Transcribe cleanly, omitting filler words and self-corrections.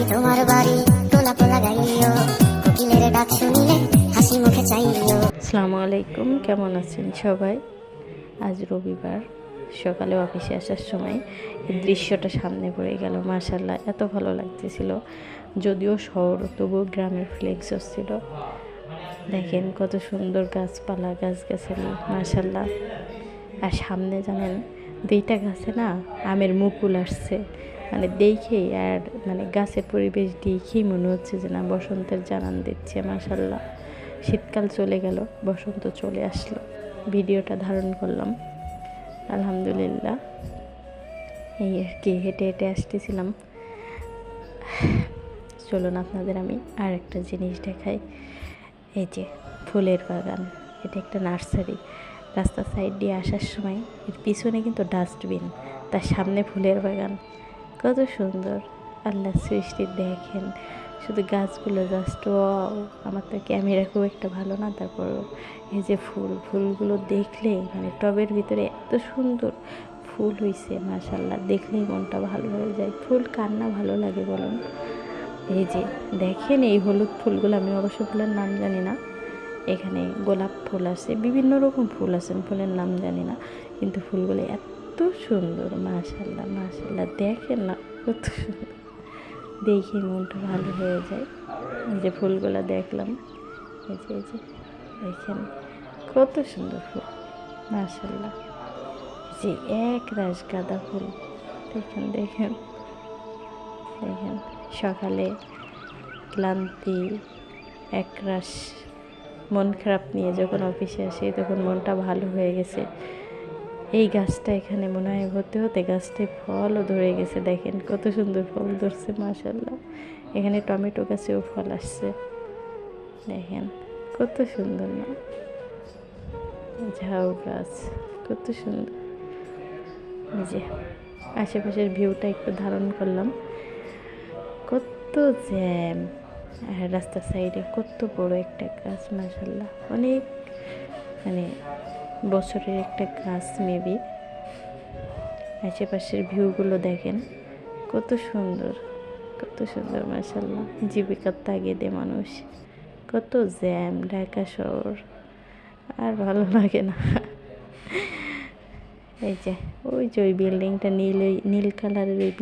নাকি তোমার বাড়ি গোলাপ লাগাইও কোকিলের ডাক শুনিলে হাসি মুখে চাইও। আসসালামু আলাইকুম, কেমন আছেন সবাই? আজ রবিবার সকালে অফিসে আসার সময় এই দৃশ্যটা সামনে পড়ে গেল। মাশাআল্লাহ, এত ভালো লাগতেছিল। যদিও শহর, তবুও গ্রামের ফিলিংস হচ্ছিল। দেখেন কত সুন্দর গাছপালা, গাছগাছালি, মাশাআল্লাহ। আর সামনে জানেন দুইটা গাছে না আমের মুকুল আসছে, মানে দেখেই আর মানে গাছের পরিবেশ দেখেই মনে হচ্ছে যে না বসন্তের জানান দিচ্ছে। মাশাআল্লাহ, শীতকাল চলে গেল, বসন্ত চলে আসলো। ভিডিওটা ধারণ করলাম, আলহামদুলিল্লাহ। এই আর কি, হেঁটে হেঁটে আসতেছিলাম। চলুন আপনাদের আমি আর একটা জিনিস দেখাই। এই যে ফুলের বাগান, এটা একটা নার্সারি। রাস্তার সাইড দিয়ে আসার সময় এর পিছনে কিন্তু ডাস্টবিন, তার সামনে ফুলের বাগান। কত সুন্দর আল্লাহ সৃষ্টি দেখেন। শুধু গাছগুলো জাস্ট ওয়াও। আমার তো ক্যামেরা খুব একটা ভালো না, তারপরও এই যে ফুলগুলো দেখলে মানে টবের ভিতরে এত সুন্দর ফুল হয়েছে, মাশাআল্লাহ, দেখলেই মনটা ভালো হয়ে যায়। ফুল কার না ভালো লাগে বলুন? এই যে দেখেন এই হলুদ ফুলগুলো, আমি অবশ্য ফুলের নাম জানি না। এখানে গোলাপ ফুল আছে, বিভিন্ন রকম ফুল আছে, ফুলের নাম জানি না, কিন্তু ফুলগুলো এত সুন্দর, মাশাআল্লাহ মাশাআল্লাহ। দেখেন না কত সুন্দর, দেখে মনটা ভালো হয়ে যায়। এই যে ফুলগুলো দেখলাম, এই যে দেখেন কত সুন্দর ফুল, মাশাআল্লাহ। যে এক রাশ গাঁদা ফুল, দেখেন দেখেন দেখেন। সকালে ক্লান্তি একরাশ মন খারাপ নিয়ে যখন অফিসে আসি, তখন মনটা ভালো হয়ে গেছে। এই গাছটা এখানে মনে হয় হতে হতে গাছটায় ফলও ধরে গেছে। দেখেন কত সুন্দর ফল ধরছে, মাশাআল্লাহ। এখানে টমেটো গাছেও ফল আসছে, দেখেন কত সুন্দর না? ঝাউ গাছ কত সুন্দর। এই যে আশেপাশের ভিউটা একটু ধারণ করলাম। কত জ্যাম, আর রাস্তার সাইডে কত বড় একটা গাছ, মাশাআল্লাহ। অনেক মানে বছরের একটা গাছ মেবি। আশেপাশের ভিউগুলো দেখেন কত সুন্দর, কত সুন্দর, মাশাআল্লাহ। জীবিকার তাগিদে মানুষ, কত জ্যাম, ঢাকা শহর আর ভালো লাগে না। এই যে ওই যে ওই বিল্ডিংটা নীল কালারের, ওই